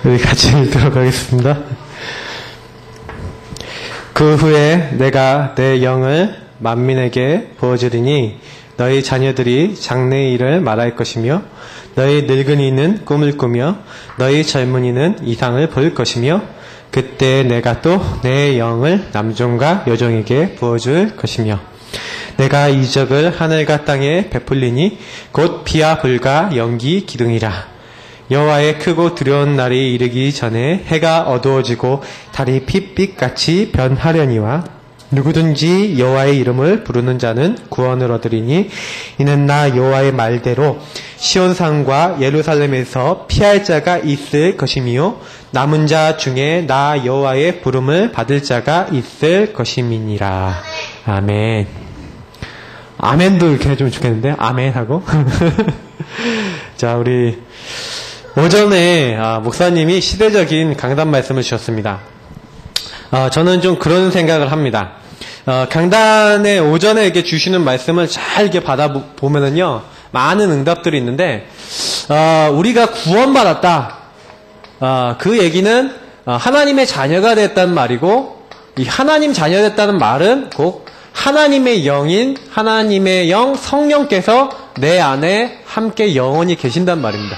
우리 같이 읽도록 하겠습니다. 그 후에 내가 내 영을 만민에게 부어주리니 너희 자녀들이 장래의 일을 말할 것이며 너희 늙은이는 꿈을 꾸며 너희 젊은이는 이상을 볼 것이며 그때 내가 또 내 영을 남종과 여종에게 부어줄 것이며 내가 이적을 하늘과 땅에 베풀리니 곧 비와 불과 연기 기둥이라. 여호와의 크고 두려운 날이 이르기 전에 해가 어두워지고 달이 핏빛같이 변하려니와 누구든지 여호와의 이름을 부르는 자는 구원을 얻으리니 이는 나 여호와의 말대로 시온산과 예루살렘에서 피할 자가 있을 것이며 남은 자 중에 나 여호와의 부름을 받을 자가 있을 것임이니라. 아멘. 아멘도 이렇게 해주면 좋겠는데 아멘 하고 자, 우리 오전에 목사님이 시대적인 강단 말씀을 주셨습니다. 저는 좀 그런 생각을 합니다. 강단에 오전에 이렇게 주시는 말씀을 잘 이렇게 받아보면은요, 많은 응답들이 있는데, 우리가 구원받았다. 그 얘기는 하나님의 자녀가 됐다는 말이고, 이 하나님 자녀 됐다는 말은 곧 하나님의 영인 하나님의 영 성령께서 내 안에 함께 영원히 계신단 말입니다.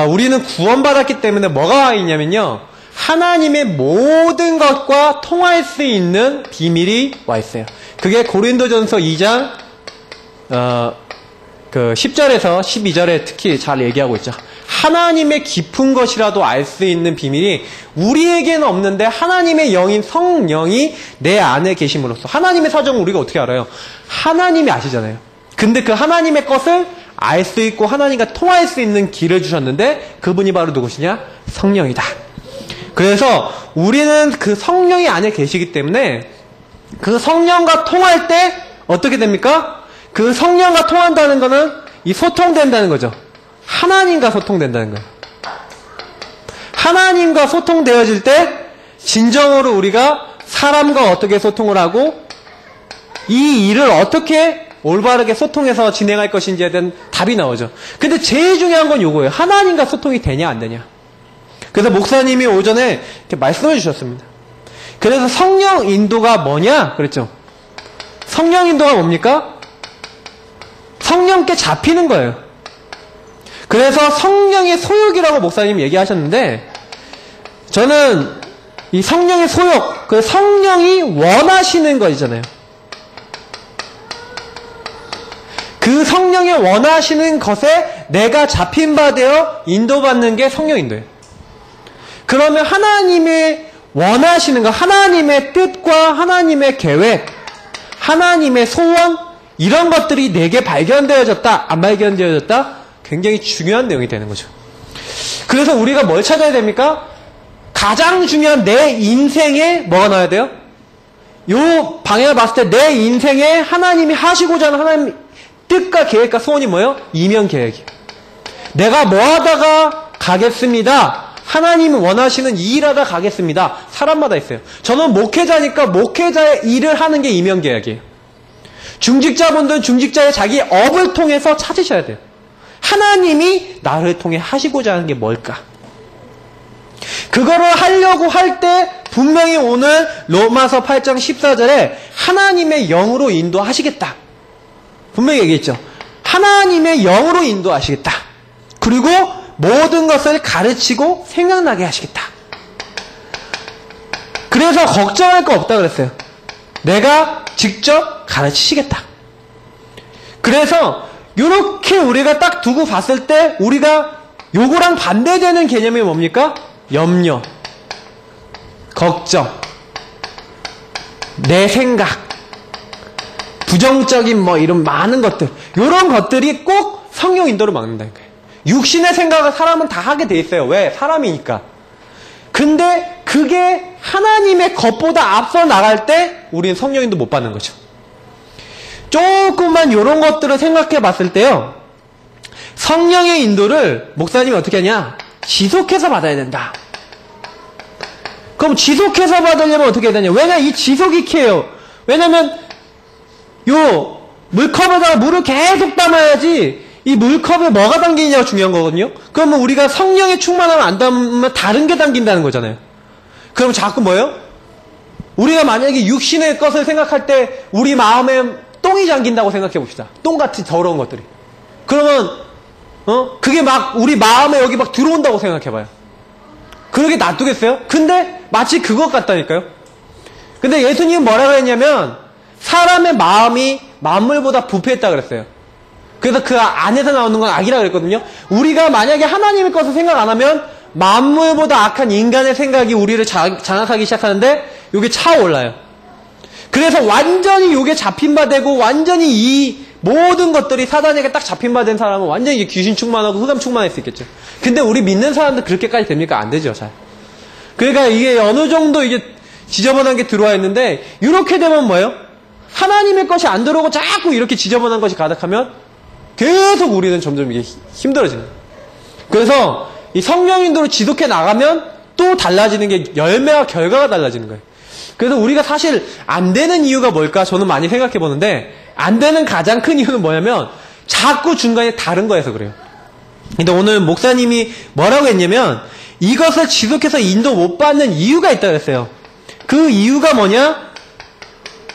우리는 구원받았기 때문에 뭐가 있냐면요, 하나님의 모든 것과 통할 수 있는 비밀이 와 있어요. 그게 고린도전서 2장 10절에서 12절에 특히 잘 얘기하고 있죠. 하나님의 깊은 것이라도 알 수 있는 비밀이 우리에게는 없는데 하나님의 영인 성령이 내 안에 계심으로써, 하나님의 사정을 우리가 어떻게 알아요? 하나님이 아시잖아요. 근데 그 하나님의 것을 알 수 있고 하나님과 통할 수 있는 길을 주셨는데 그분이 바로 누구시냐? 성령이다. 그래서 우리는 그 성령이 안에 계시기 때문에 그 성령과 통할 때 어떻게 됩니까? 그 성령과 통한다는 거는 이 소통된다는 거죠. 하나님과 소통된다는 거예요. 하나님과 소통되어질 때 진정으로 우리가 사람과 어떻게 소통을 하고 이 일을 어떻게 올바르게 소통해서 진행할 것인지에 대한 답이 나오죠. 근데 제일 중요한 건 요거예요. 하나님과 소통이 되냐 안 되냐. 그래서 목사님이 오전에 이렇게 말씀해 주셨습니다. 그래서 성령 인도가 뭐냐 그랬죠. 성령 인도가 뭡니까? 성령께 잡히는 거예요. 그래서 성령의 소욕이라고 목사님이 얘기하셨는데, 저는 이 성령의 소욕, 그 성령이 원하시는 것이잖아요. 그 성령이 원하시는 것에 내가 잡힌 바 되어 인도받는 게 성령 인도예요. 그러면 하나님의 원하시는 것, 하나님의 뜻과 하나님의 계획, 하나님의 소원, 이런 것들이 내게 발견되어졌다, 안 발견되어졌다? 굉장히 중요한 내용이 되는 거죠. 그래서 우리가 뭘 찾아야 됩니까? 가장 중요한 내 인생에 뭐가 나와야 돼요? 요 방향을 봤을 때 내 인생에 하나님이 하시고자 하는 하나님 뜻과 계획과 소원이 뭐예요? 이면 계획이에요. 내가 뭐 하다가 가겠습니다. 하나님이 원하시는 이 일하다 가겠습니다. 사람마다 있어요. 저는 목회자니까 목회자의 일을 하는 게 이면 계획이에요. 중직자분들은 중직자의 자기 업을 통해서 찾으셔야 돼요. 하나님이 나를 통해 하시고자 하는 게 뭘까? 그거를 하려고 할 때 분명히 오늘 로마서 8장 14절에 하나님의 영으로 인도하시겠다. 분명히 얘기했죠. 하나님의 영으로 인도하시겠다. 그리고 모든 것을 가르치고 생각나게 하시겠다. 그래서 걱정할 거 없다 그랬어요. 내가 직접 가르치시겠다. 그래서 이렇게 우리가 딱 두고 봤을 때 우리가 요거랑 반대되는 개념이 뭡니까? 염려, 걱정, 내 생각, 부정적인 이런 많은 것들, 이런 것들이 꼭 성령 인도를 막는다는 거예요. 육신의 생각을 사람은 다 하게 돼 있어요. 왜? 사람이니까. 근데 그게 하나님의 것보다 앞서 나갈 때 우리는 성령 인도 못 받는 거죠. 조금만 이런 것들을 생각해 봤을 때요, 성령의 인도를 목사님이 어떻게 하냐? 지속해서 받아야 된다. 그럼 지속해서 받으려면 어떻게 해야 되냐? 왜냐? 이 지속이 키예요. 왜냐면 요 물컵에다가 물을 계속 담아야지 이 물컵에 뭐가 담기냐가 중요한 거거든요. 그러면 우리가 성령의 충만함을 안 담으면 다른 게 담긴다는 거잖아요. 그럼 자꾸 뭐예요? 우리가 만약에 육신의 것을 생각할 때 우리 마음에 똥이 잠긴다고 생각해 봅시다. 똥같이 더러운 것들이. 그러면 그게 막 우리 마음에 여기 막 들어온다고 생각해 봐요. 그러게 놔두겠어요? 근데 마치 그것 같다니까요. 근데 예수님은 뭐라고 했냐면 사람의 마음이 만물보다 부패했다 그랬어요. 그래서 그 안에서 나오는 건 악이라 그랬거든요. 우리가 만약에 하나님의 것을 생각 안 하면 만물보다 악한 인간의 생각이 우리를 장악하기 시작하는데 이게 차올라요. 그래서 완전히 이게 잡힌 바 되고 완전히 이 모든 것들이 사단에게 딱 잡힌 바 된 사람은 완전히 귀신 충만하고 흑암 충만할 수 있겠죠. 근데 우리 믿는 사람들 그렇게까지 됩니까? 안 되죠, 잘. 그러니까 이게 어느 정도 이게 지저분한 게 들어와 있는데 이렇게 되면 뭐예요? 하나님의 것이 안 들어오고 자꾸 이렇게 지저분한 것이 가득하면 계속 우리는 점점 이게 힘들어지는 거예요. 그래서 이 성령 인도로 지속해 나가면 또 달라지는 게 열매와 결과가 달라지는 거예요. 그래서 우리가 사실 안 되는 이유가 뭘까 저는 많이 생각해 보는데 안 되는 가장 큰 이유는 뭐냐면 자꾸 중간에 다른 거여서 그래요. 근데 오늘 목사님이 뭐라고 했냐면 이것을 지속해서 인도 못 받는 이유가 있다고 했어요. 그 이유가 뭐냐?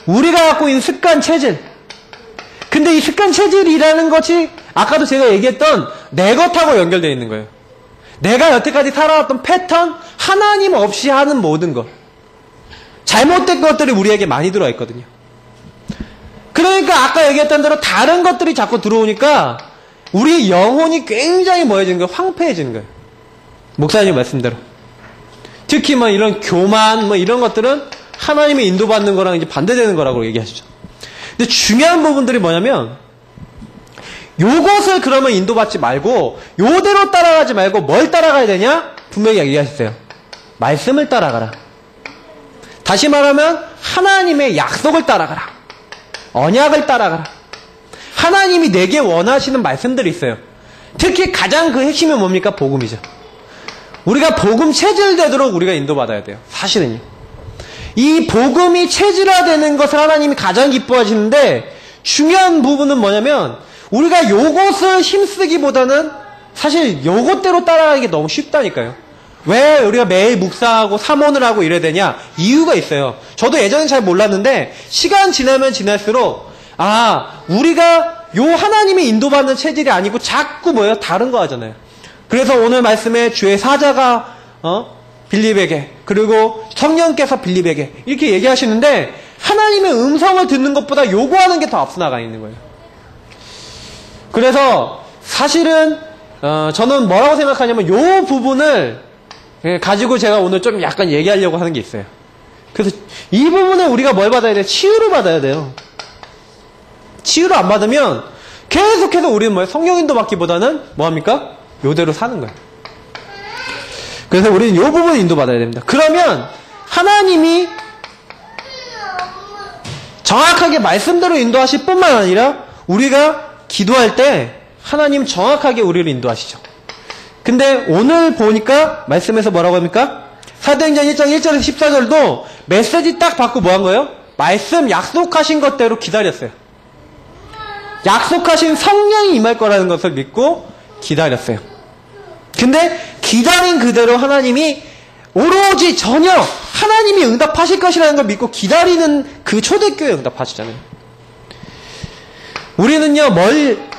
우리가 갖고 있는 습관 체질. 근데 이 습관 체질이라는 것이 아까도 제가 얘기했던 내 것하고 연결되어 있는 거예요. 내가 여태까지 살아왔던 패턴, 하나님 없이 하는 모든 것. 잘못된 것들이 우리에게 많이 들어와 있거든요. 그러니까 아까 얘기했던 대로 다른 것들이 자꾸 들어오니까 우리의 영혼이 굉장히 뭐해지는 거예요? 황폐해지는 거예요. 목사님 말씀대로. 특히 뭐 이런 교만, 뭐 이런 것들은 하나님의 인도받는 거랑 이제 반대되는 거라고 얘기하시죠. 근데 중요한 부분들이 뭐냐면 요것을 그러면 인도받지 말고 요대로 따라가지 말고 뭘 따라가야 되냐? 분명히 얘기하셨어요. 말씀을 따라가라. 다시 말하면 하나님의 약속을 따라가라. 언약을 따라가라. 하나님이 내게 원하시는 말씀들이 있어요. 특히 가장 그 핵심이 뭡니까? 복음이죠. 우리가 복음 체질되도록 우리가 인도받아야 돼요. 사실은요. 이 복음이 체질화되는 것을 하나님이 가장 기뻐하시는데 중요한 부분은 뭐냐면 우리가 요것을 힘쓰기보다는 사실 요것대로 따라가기 너무 쉽다니까요. 왜 우리가 매일 묵상하고 사모를 하고 이래야 되냐? 이유가 있어요. 저도 예전엔 잘 몰랐는데 시간 지나면 지날수록 우리가 요 하나님의 인도받는 체질이 아니고 자꾸 뭐예요? 다른 거 하잖아요. 그래서 오늘 말씀에 주의 사자가 빌립에게 그리고 성령께서 빌립에게 이렇게 얘기하시는데 하나님의 음성을 듣는 것보다 요구하는 게 더 앞서 나가 있는 거예요. 그래서 사실은 저는 뭐라고 생각하냐면 요 부분을 가지고 제가 오늘 좀 약간 얘기하려고 하는 게 있어요. 그래서 이 부분에 우리가 뭘 받아야 돼요? 치유를 받아야 돼요. 치유를 안 받으면 계속해서 우리는 뭐예요? 성령인도 받기보다는 뭐합니까? 요대로 사는 거예요. 그래서 우리는 요 부분을 인도받아야 됩니다. 그러면 하나님이 정확하게 말씀대로 인도하실 뿐만 아니라 우리가 기도할 때 하나님 정확하게 우리를 인도하시죠. 근데 오늘 보니까 말씀에서 뭐라고 합니까? 사도행전 1장 1절에서 14절도 메시지 딱 받고 뭐 한 거예요? 말씀 약속하신 것대로 기다렸어요. 약속하신 성령이 임할 거라는 것을 믿고 기다렸어요. 근데 기다린 그대로 하나님이 오로지 전혀 하나님이 응답하실 것이라는 걸 믿고 기다리는 그 초대교회 응답하시잖아요. 우리는요,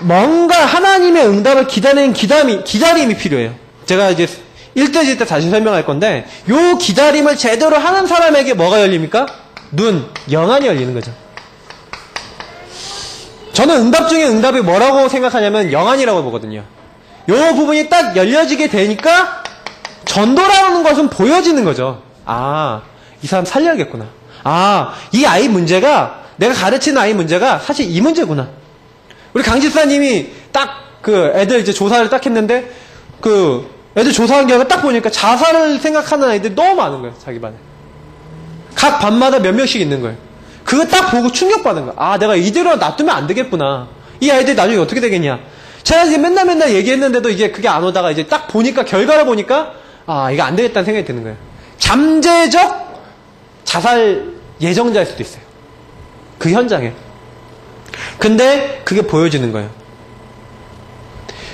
뭔가 하나님의 응답을 기다리는 기다림이 필요해요. 제가 이제 1대질 때 다시 설명할 건데, 요 기다림을 제대로 하는 사람에게 뭐가 열립니까? 눈, 영안이 열리는 거죠. 저는 응답 중에 응답이 뭐라고 생각하냐면 영안이라고 보거든요. 요 부분이 딱 열려지게 되니까 전도라는 것은 보여지는 거죠. 이 사람 살려야겠구나. 이 아이 문제가, 내가 가르치는 아이 문제가 사실 이 문제구나. 우리 강 집사님이 딱 그 애들 이제 조사를 딱 했는데 그 애들 조사한 결과 딱 보니까 자살을 생각하는 아이들이 너무 많은 거예요. 자기 반에. 각 반마다 몇 명씩 있는 거예요. 그거 딱 보고 충격받은 거야. 내가 이대로 놔두면 안 되겠구나. 이 아이들이 나중에 어떻게 되겠냐. 제가 이제 맨날 얘기했는데도 이제 그게 안 오다가 이제 딱 보니까 결과를 보니까 이거 안 되겠다는 생각이 드는 거예요. 잠재적 자살 예정자일 수도 있어요. 그 현장에. 근데 그게 보여지는 거예요.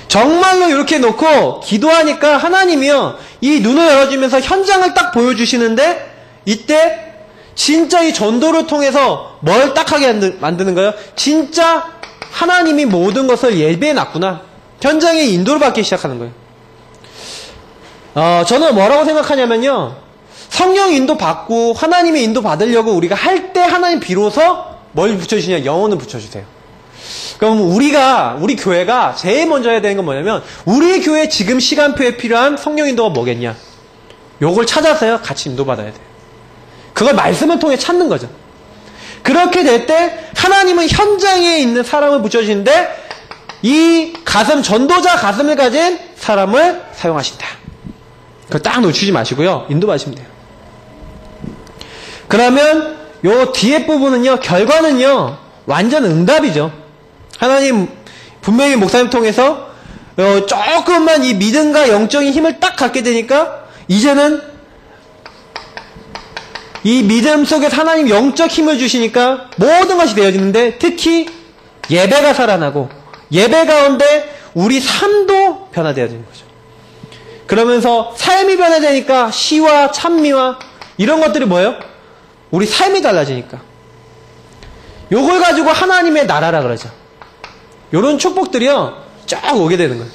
정말로 이렇게 놓고 기도하니까 하나님이요, 이 눈을 열어주면서 현장을 딱 보여주시는데, 이때 진짜 이 전도를 통해서 뭘 딱 하게 만드는 거예요? 진짜 하나님이 모든 것을 예배해 놨구나. 현장에 인도를 받기 시작하는 거예요. 저는 뭐라고 생각하냐면요, 성령 인도 받고 하나님의 인도 받으려고 우리가 할 때 하나님 비로소 뭘 붙여주시냐? 영혼을 붙여주세요. 그럼 우리 교회가 제일 먼저 해야 되는 건 뭐냐면, 우리 교회 지금 시간표에 필요한 성령 인도가 뭐겠냐? 요걸 찾아서요, 같이 인도받아야 돼요. 그걸 말씀을 통해 찾는 거죠. 그렇게 될 때 하나님은 현장에 있는 사람을 붙여주시는데, 이 전도자 가슴을 가진 사람을 사용하신다. 그거 딱 놓치지 마시고요, 인도받으시면 돼요. 그러면 요 뒤에 부분은요, 결과는요, 완전 응답이죠. 하나님 분명히 목사님 통해서 조금만 이 믿음과 영적인 힘을 딱 갖게 되니까, 이제는 이 믿음 속에서 하나님 영적 힘을 주시니까 모든 것이 되어지는데, 특히 예배가 살아나고 예배 가운데 우리 삶도 변화되어지는 거죠. 그러면서 삶이 변화되니까 시와 찬미와 이런 것들이 뭐예요? 우리 삶이 달라지니까. 요걸 가지고 하나님의 나라라 그러죠. 요런 축복들이요, 쫙 오게 되는 거예요.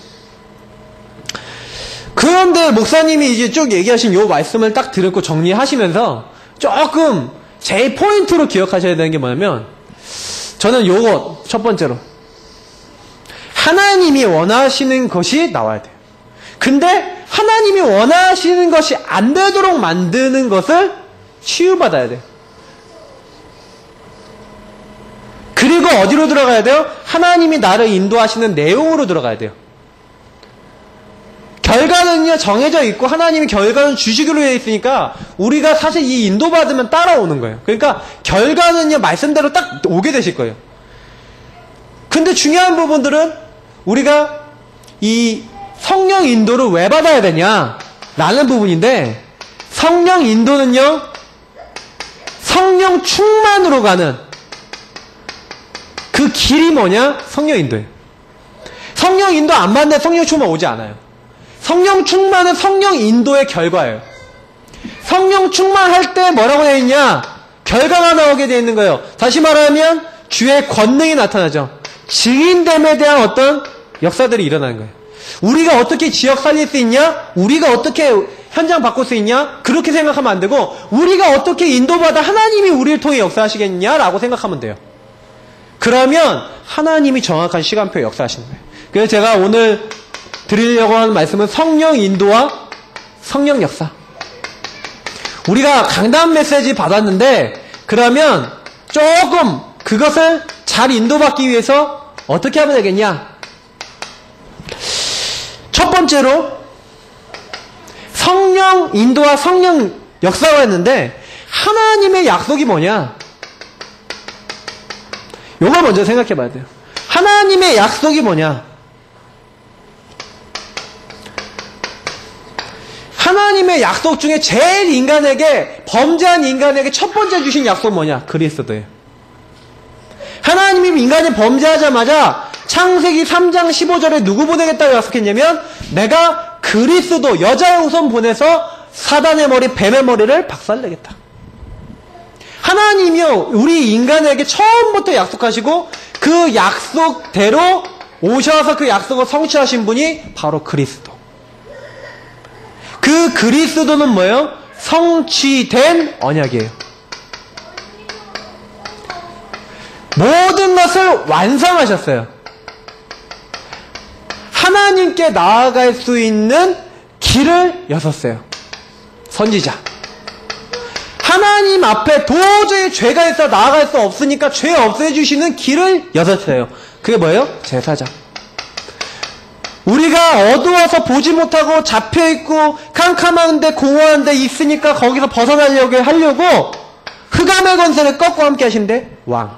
그런데 목사님이 이제 쭉 얘기하신 요 말씀을 딱 듣고 정리하시면서 조금 제일 포인트로 기억하셔야 되는 게 뭐냐면, 저는 요거 첫 번째로 하나님이 원하시는 것이 나와야 돼요. 근데 하나님이 원하시는 것이 안 되도록 만드는 것을 치유받아야 돼요. 그리고 어디로 들어가야 돼요? 하나님이 나를 인도하시는 내용으로 들어가야 돼요. 결과는요, 정해져 있고 하나님이 결과는 주시기로 되어 있으니까 우리가 사실 이 인도받으면 따라오는 거예요. 그러니까 결과는요, 말씀대로 딱 오게 되실 거예요. 근데 중요한 부분들은 우리가 이 성령 인도를 왜 받아야 되냐 라는 부분인데, 성령 인도는요, 성령 충만으로 가는 그 길이 뭐냐? 성령 인도예요. 성령 인도 안 받는데 성령 충만 오지 않아요. 성령 충만은 성령 인도의 결과예요. 성령 충만할 때 뭐라고 되어 있냐? 결과가 나오게 되어 있는 거예요. 다시 말하면 주의 권능이 나타나죠. 증인됨에 대한 어떤 역사들이 일어나는 거예요. 우리가 어떻게 지역 살릴 수 있냐? 우리가 어떻게 현장 바꿀 수 있냐? 그렇게 생각하면 안 되고, 우리가 어떻게 인도받아 하나님이 우리를 통해 역사하시겠냐라고 생각하면 돼요. 그러면 하나님이 정확한 시간표에 역사하시는 거예요. 그래서 제가 오늘 드리려고 하는 말씀은 성령 인도와 성령 역사. 우리가 강단 메시지 받았는데, 그러면 조금 그것을 잘 인도받기 위해서 어떻게 하면 되겠냐? 첫 번째로 성령 인도와 성령 역사가 했는데, 하나님의 약속이 뭐냐? 요걸 먼저 생각해 봐야 돼요. 하나님의 약속이 뭐냐? 하나님의 약속 중에 제일 인간에게, 범죄한 인간에게 첫 번째 주신 약속 뭐냐? 그리스도예요. 하나님이 인간이 범죄하자마자 창세기 3장 15절에 누구 보내겠다고 약속했냐면, 내가 그리스도, 여자의 후손 보내서 사단의 머리, 뱀의 머리를 박살내겠다. 하나님이요, 우리 인간에게 처음부터 약속하시고 그 약속대로 오셔서 그 약속을 성취하신 분이 바로 그리스도. 그 그리스도는 뭐예요? 성취된 언약이에요. 모든 것을 완성하셨어요. 하나님께 나아갈 수 있는 길을 여셨어요. 선지자. 하나님 앞에 도저히 죄가 있어 나아갈 수 없으니까 죄 없애주시는 길을 여셨어요. 그게 뭐예요? 제사장. 우리가 어두워서 보지 못하고 잡혀있고 캄캄한데 공허한데 있으니까 거기서 벗어나려고 하려고 흑암의 권세를 꺾고 함께 하신데 왕.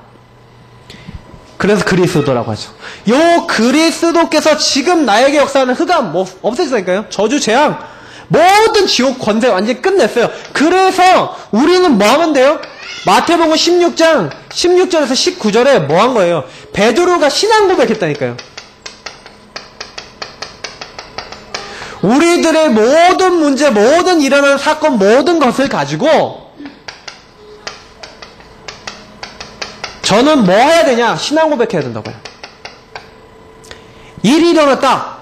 그래서 그리스도라고 하죠. 요 그리스도께서 지금 나에게 역사하는 흑암 없애주다니까요. 저주 재앙 모든 지옥 권세 완전히 끝냈어요. 그래서 우리는 뭐 하면 돼요? 마태복음 16장 16절에서 19절에 뭐 한 거예요? 베드로가 신앙 고백했다니까요. 우리들의 모든 문제, 모든 일어나는 사건, 모든 것을 가지고 저는 뭐 해야 되냐? 신앙 고백해야 된다고요. 일이 일어났다.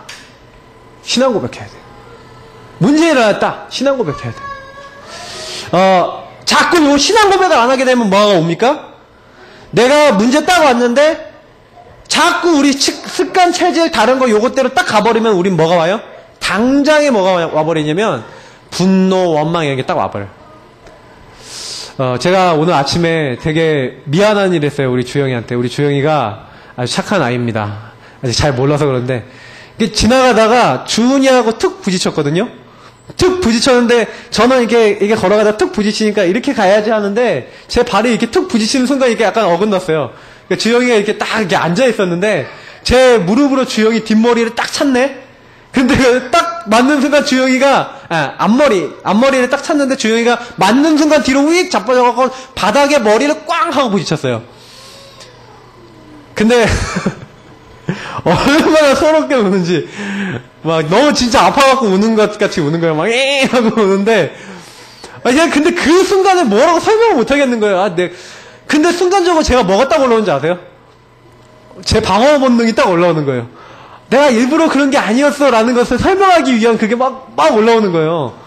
신앙 고백해야 돼요. 문제 일어났다. 신앙 고백해야 돼요. 자꾸 요 신앙 고백을 안 하게 되면 뭐가 옵니까? 내가 문제 딱 왔는데 자꾸 우리 습관, 체질, 다른 거 요것대로 딱 가버리면 우린 뭐가 와요? 당장에 뭐가 와버리냐면 분노, 원망 이런 게 딱 와버려요. 제가 오늘 아침에 되게 미안한 일 했어요. 우리 주영이한테. 우리 주영이가 아주 착한 아이입니다. 아직 잘 몰라서 그런데 지나가다가 주은이하고 툭 부딪혔거든요. 툭 부딪혔는데 저는 이게 걸어가다 툭 부딪히니까 이렇게 가야지 하는데 제 발이 이렇게 툭 부딪히는 순간 이게 약간 어긋났어요. 그러니까 주영이가 이렇게 딱 이렇게 앉아 있었는데 제 무릎으로 주영이 뒷머리를 딱 찼네. 근데 딱 맞는 순간 주영이가 앞머리를 딱 찼는데 주영이가 맞는 순간 뒤로 휙 자빠져갖고 바닥에 머리를 꽝 하고 부딪혔어요. 근데 얼마나 서럽게 우는지 막 너무 진짜 아파갖고 우는 것 같이 우는 거예요. 막 하고 우는데 근데 그 순간에 뭐라고 설명을 못 하겠는 거예요. 근데 순간적으로 제가 뭐가 딱 올라오는지 아세요? 제 방어 본능이 딱 올라오는 거예요. 내가 일부러 그런 게 아니었어 라는 것을 설명하기 위한 그게 막 올라오는 거예요.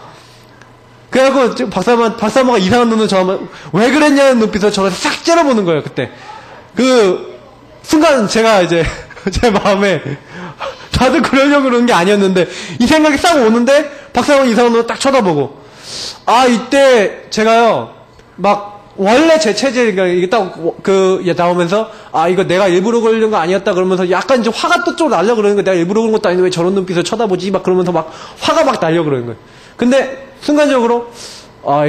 그래갖고 박사모가 이상한 눈으로 저만 왜 그랬냐는 눈빛으로 저를 싹 째려보는 거예요. 그때 그 순간 제가 이제 제 마음에 다들 그러려고 그런 게 아니었는데 이 생각이 싹 오는데 박사모 이상한 눈으로 딱 쳐다보고 이때 제가요 막 원래 제 체질이 이게 딱 나오면서 이거 내가 일부러 그러는 거 아니었다 그러면서 약간 이제 화가 또 좀 나려고 그러는 거예요. 내가 일부러 그런 것도 아닌데 왜 저런 눈빛을 쳐다보지 막 그러면서 막 화가 막 나려고 그러는 거예요. 근데 순간적으로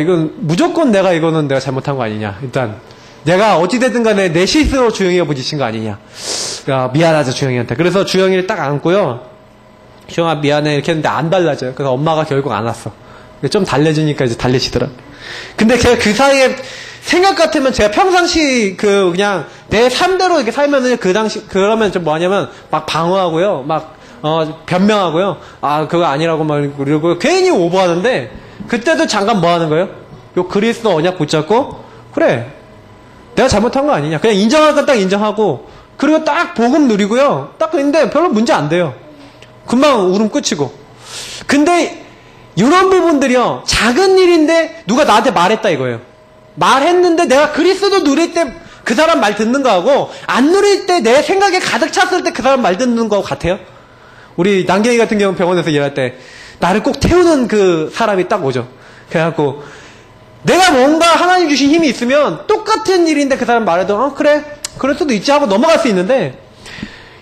이건 무조건 이거는 내가 잘못한 거 아니냐. 일단 내가 어찌됐든 간에 내 실수로 주영이가 부딪힌 거 아니냐. 미안하죠 주영이한테. 그래서 주영이를 딱 안고요. 주영아 미안해 이렇게 했는데 안 달라져요. 그래서 엄마가 결국 안 왔어. 좀 달래주니까 이제 달래지더라. 근데 제가 그 사이에 생각 같으면 제가 평상시 그냥 내 삶대로 이렇게 살면은 그러면 좀 뭐냐면 막 방어하고요. 막 변명하고요. 그거 아니라고 막 그러고 괜히 오버하는데 그때도 잠깐 뭐 하는 거예요? 요 그리스도 언약 붙잡고 그래 내가 잘못한 거 아니냐. 그냥 인정할 건 딱 인정하고 그리고 딱 복음 누리고요. 딱 근데 별로 문제 안 돼요. 금방 울음 끝이고. 근데 이런 부분들이요. 작은 일인데 누가 나한테 말했다 이거예요. 말했는데 내가 그리스도 누릴 때 그 사람 말 듣는 거하고 안 누릴 때 내 생각에 가득 찼을 때 그 사람 말 듣는 거 같아요. 우리 남경이 같은 경우는 병원에서 일할 때 나를 꼭 태우는 그 사람이 딱 오죠. 그래갖고 내가 뭔가 하나님 주신 힘이 있으면 똑같은 일인데 그 사람 말해도 그래 그럴 수도 있지 하고 넘어갈 수 있는데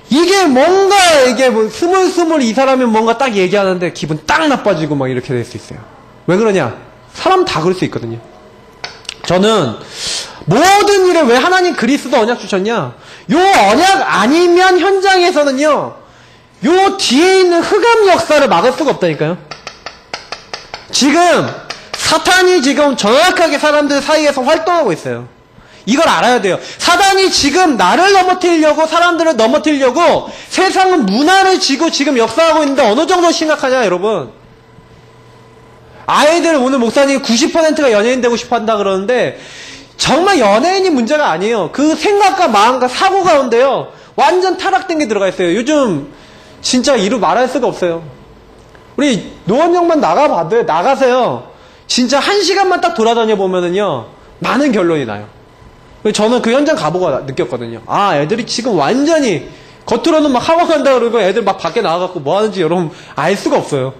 이게 뭔가 이게 뭐 스물스물 이 사람이 뭔가 딱 얘기하는데 기분 딱 나빠지고 막 이렇게 될 수 있어요. 왜 그러냐? 사람 다 그럴 수 있거든요. 저는 모든 일에 왜 하나님 그리스도 언약 주셨냐? 요 언약 아니면 현장에서는요. 요 뒤에 있는 흑암 역사를 막을 수가 없다니까요. 지금 사탄이 지금 정확하게 사람들 사이에서 활동하고 있어요. 이걸 알아야 돼요. 사단이 지금 나를 넘어뜨리려고 사람들을 넘어뜨리려고 세상은 문화를 지고 지금 역사하고 있는데 어느 정도 심각하냐 여러분. 아이들 오늘 목사님이 90%가 연예인 되고 싶어 한다 그러는데 정말 연예인이 문제가 아니에요. 그 생각과 마음과 사고 가운데요. 완전 타락된 게 들어가 있어요. 요즘 진짜 이루 말할 수가 없어요. 우리 노원역만 나가세요. 진짜 1시간만 딱 돌아다녀 보면은요. 많은 결론이 나요. 저는 그 현장 가보고 느꼈거든요. 애들이 지금 완전히 겉으로는 막 하원한다 그러고 애들 막 밖에 나와갖고 뭐 하는지 여러분 알 수가 없어요.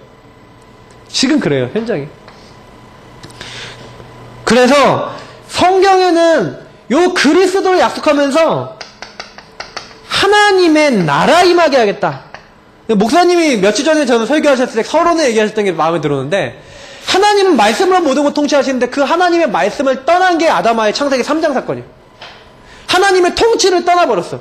지금 그래요, 현장이. 그래서 성경에는 요 그리스도를 약속하면서 하나님의 나라 임하게 하겠다. 목사님이 며칠 전에 저는 설교하셨을 때 서론을 얘기하셨던 게 마음에 들었는데 하나님은 말씀으로 모든 걸 통치하시는데 그 하나님의 말씀을 떠난 게 아담아의 창세기 3장 사건이에요. 하나님의 통치를 떠나버렸어.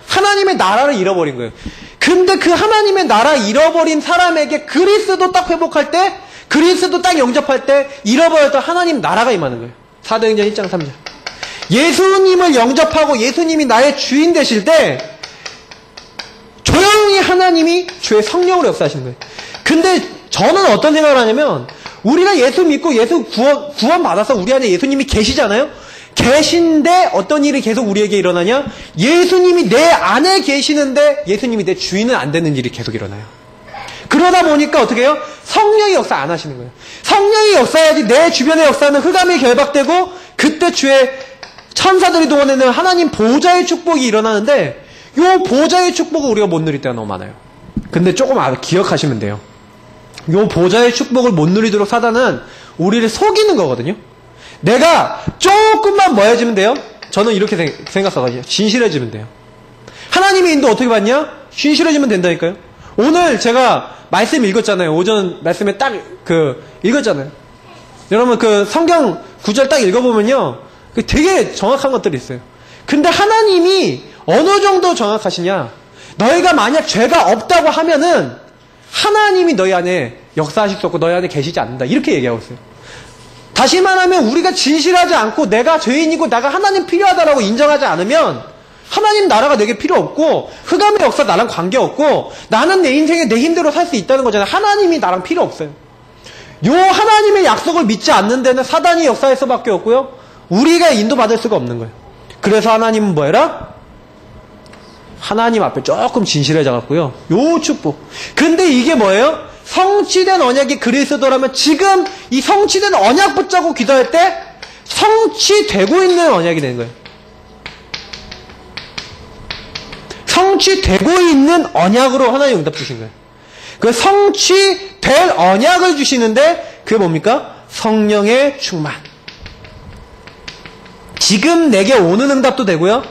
하나님의 나라를 잃어버린 거예요. 근데 그 하나님의 나라 잃어버린 사람에게 그리스도 딱 회복할 때 그리스도 딱 영접할 때 잃어버렸던 하나님 나라가 임하는 거예요. 사도행전 1장 3절. 예수님을 영접하고 예수님이 나의 주인 되실 때 조용히 하나님이 주의 성령으로 역사하시는 거예요. 근데 저는 어떤 생각을 하냐면 우리가 예수 믿고 예수 구원 받아서 우리 안에 예수님이 계시잖아요. 계신데 어떤 일이 계속 우리에게 일어나냐? 예수님이 내 안에 계시는데 예수님이 내 주인은 안 되는 일이 계속 일어나요. 그러다 보니까 어떻게 해요? 성령이 역사 안 하시는 거예요. 성령이 역사해야지 내 주변의 역사는 흑암이 결박되고 그때 주의 천사들이 동원하는 하나님 보좌의 축복이 일어나는데 요 보좌의 축복을 우리가 못 누릴 때가 너무 많아요. 근데 조금 기억하시면 돼요. 요 보좌의 축복을 못 누리도록 사단은 우리를 속이는 거거든요. 내가 조금만 뭐해지면 돼요? 저는 이렇게 생각하거든요. 진실해지면 돼요. 하나님의 인도 어떻게 받냐? 진실해지면 된다니까요. 오늘 제가 말씀 읽었잖아요. 오전 말씀에 딱 읽었잖아요. 여러분 성경 구절 딱 읽어보면요. 되게 정확한 것들이 있어요. 근데 하나님이 어느 정도 정확하시냐? 너희가 만약 죄가 없다고 하면은 하나님이 너희 안에 역사하실 수 없고 너희 안에 계시지 않는다. 이렇게 얘기하고 있어요. 다시 말하면 우리가 진실하지 않고 내가 죄인이고 내가 하나님 필요하다라고 인정하지 않으면 하나님 나라가 내게 필요 없고 흑암의 역사 나랑 관계없고 나는 내 인생에 내 힘대로 살 수 있다는 거잖아요. 하나님이 나랑 필요 없어요. 요 하나님의 약속을 믿지 않는 데는 사단이 역사할 수밖에 없고요. 우리가 인도받을 수가 없는 거예요. 그래서 하나님은 뭐해라? 하나님 앞에 조금 진실해져갖고요. 요 축복. 근데 이게 뭐예요? 성취된 언약이 그리스도라면 지금 이 성취된 언약 붙잡고 기도할 때 성취되고 있는 언약이 되는 거예요. 성취되고 있는 언약으로 하나님 응답 주신 거예요. 그 성취될 언약을 주시는데 그게 뭡니까? 성령의 충만. 지금 내게 오는 응답도 되고요.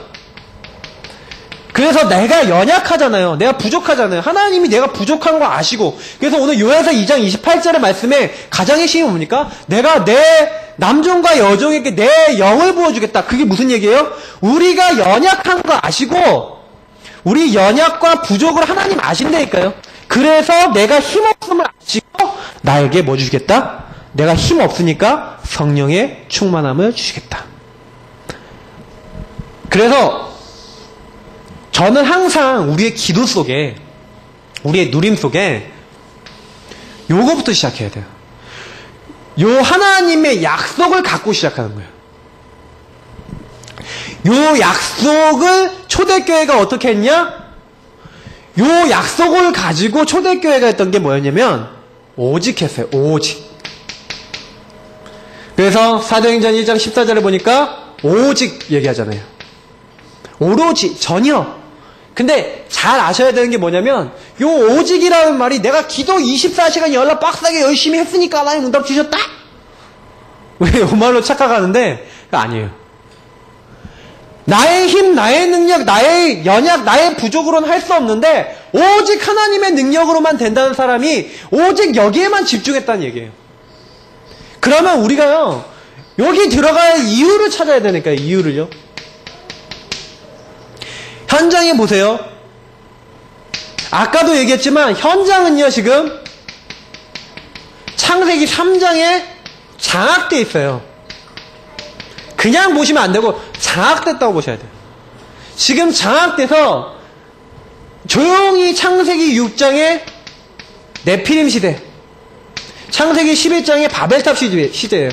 그래서 내가 연약하잖아요. 내가 부족하잖아요. 하나님이 내가 부족한 거 아시고 그래서 오늘 요한서 2장 28절의 말씀에 가장 핵심이 뭡니까? 내가 내 남종과 여종에게 내 영을 부어주겠다. 그게 무슨 얘기예요? 우리가 연약한 거 아시고 우리 연약과 부족을 하나님 아신다니까요. 그래서 내가 힘없음을 아시고 나에게 뭐 주시겠다? 내가 힘 없으니까 성령의 충만함을 주시겠다. 그래서 저는 항상 우리의 기도 속에 우리의 누림 속에 요거부터 시작해야 돼요. 요 하나님의 약속을 갖고 시작하는 거예요. 요 약속을 초대교회가 어떻게 했냐? 요 약속을 가지고 초대교회가 했던 게 뭐였냐면 오직 했어요. 오직. 그래서 사도행전 1장 14절에 보니까 오직 얘기하잖아요. 오로지 전혀. 근데 잘 아셔야 되는 게 뭐냐면 요 오직이라는 말이 내가 기도 24시간 연락 빡세게 열심히 했으니까 하나님 응답 주셨다? 왜 요 말로 착각하는데 그거 아니에요. 나의 힘, 나의 능력, 나의 연약, 나의 부족으로는 할 수 없는데 오직 하나님의 능력으로만 된다는 사람이 오직 여기에만 집중했다는 얘기예요. 그러면 우리가요 여기 들어갈 이유를 찾아야 되니까요. 이유를요. 현장에 보세요. 아까도 얘기했지만 현장은요 지금 창세기 3장에 장악되어 있어요. 그냥 보시면 안 되고 장악됐다고 보셔야 돼요. 지금 장악돼서 조용히 창세기 6장에 네피림 시대, 창세기 11장에 바벨탑 시대예요.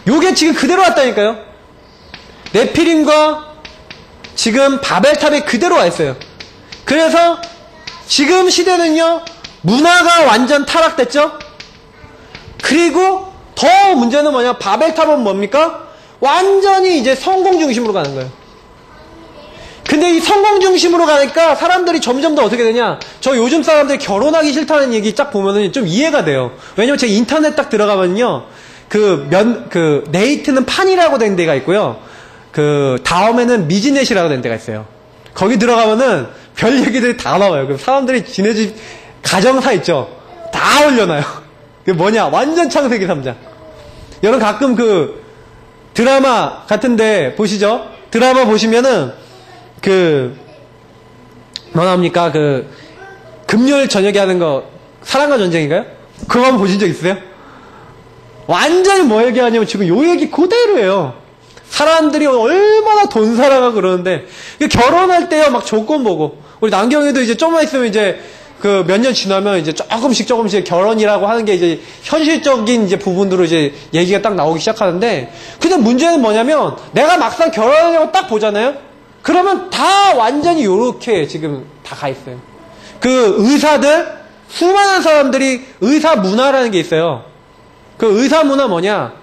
요게 지금 그대로 왔다니까요. 네피림과 지금 바벨탑에 그대로 와 있어요. 그래서 지금 시대는요 문화가 완전 타락됐죠. 그리고 더 문제는 뭐냐? 바벨탑은 뭡니까? 완전히 이제 성공 중심으로 가는 거예요. 근데 이 성공 중심으로 가니까 사람들이 점점 더 어떻게 되냐? 저 요즘 사람들이 결혼하기 싫다는 얘기 딱 보면은 좀 이해가 돼요. 왜냐면 제가 인터넷 딱 들어가면요 네이트는 판이라고 된 데가 있고요. 다음에는 미지넷이라고 된 데가 있어요. 거기 들어가면은 별 얘기들이 다 나와요. 그럼 사람들이 지네 집 가정사 있죠? 다 올려놔요. 그게 뭐냐? 완전 창세기 3장. 여러분 가끔 드라마 같은데 보시죠? 드라마 보시면은 뭐 나옵니까? 금요일 저녁에 하는 거 사랑과 전쟁인가요? 그거 한번 보신 적 있어요? 완전히 뭐 얘기하냐면 지금 요 얘기 그대로예요. 사람들이 얼마나 돈 사랑하고 그러는데, 결혼할 때요, 막 조건 보고. 우리 남경이도 이제 좀만 있으면 이제, 그 몇 년 지나면 이제 조금씩 결혼이라고 하는 게 이제 현실적인 이제 부분으로 이제 얘기가 딱 나오기 시작하는데, 근데 문제는 뭐냐면, 내가 막상 결혼하려고 딱 보잖아요? 그러면 다 완전히 요렇게 지금 다 가 있어요. 그 의사들, 수많은 사람들이 의사 문화라는 게 있어요. 그 의사 문화 뭐냐?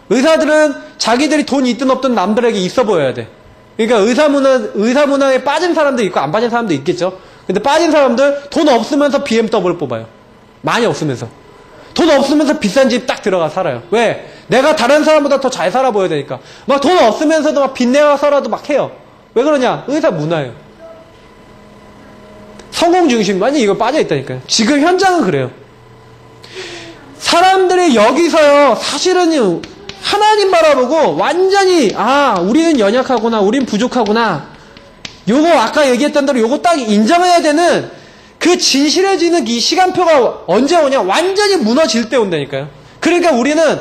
의사들은 자기들이 돈 있든 없든 남들에게 있어 보여야 돼. 그러니까 의사 문화에 빠진 사람도 있고 안 빠진 사람도 있겠죠. 근데 빠진 사람들 돈 없으면서 BMW 뽑아요. 많이 없으면서. 돈 없으면서 비싼 집 딱 들어가 살아요. 왜? 내가 다른 사람보다 더 잘 살아 보여야 되니까. 막 돈 없으면서도 막 빚내서라도 막 해요. 왜 그러냐? 의사 문화예요. 성공 중심, 완전히 이거 빠져있다니까요. 지금 현장은 그래요. 사람들이 여기서요, 사실은 하나님 바라보고 완전히, 아, 우리는 연약하구나, 우린 부족하구나. 요거 아까 얘기했던 대로 요거 딱 인정해야 되는 그 진실해지는 이 시간표가 언제 오냐? 완전히 무너질 때 온다니까요. 그러니까 우리는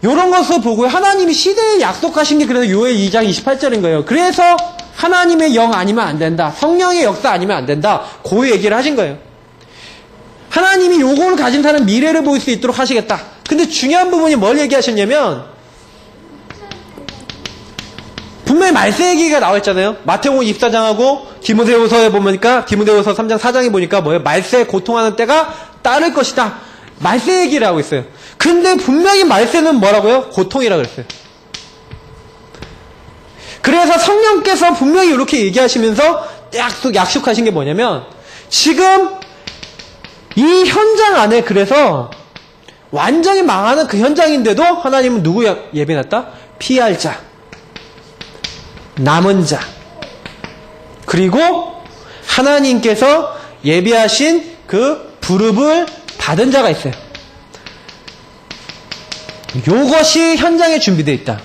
요런 것을 보고 하나님이 시대에 약속하신 게 그래서 요엘 2장 28절인 거예요. 그래서 하나님의 영 아니면 안 된다. 성령의 역사 아니면 안 된다. 그 얘기를 하신 거예요. 하나님이 요거를 가진 사람 미래를 보일 수 있도록 하시겠다. 근데 중요한 부분이 뭘 얘기하셨냐면 분명히 말세 얘기가 나와 있잖아요. 마태복음 24장하고 디모데후서에 보니까 디모데후서 3장 4장에 보니까 뭐예요? 말세에 고통하는 때가 따를 것이다. 말세 얘기를 하고 있어요. 근데 분명히 말세는 뭐라고요? 고통이라고 그랬어요. 그래서 성령께서 분명히 이렇게 얘기하시면서 약속하신 게 뭐냐면 지금 이 현장 안에 그래서 완전히 망하는 그 현장인데도 하나님은 누구 예배놨다? 피할 자, 남은 자, 그리고 하나님께서 예비하신 그 부름을 받은 자가 있어요. 요것이 현장에 준비되어 있다.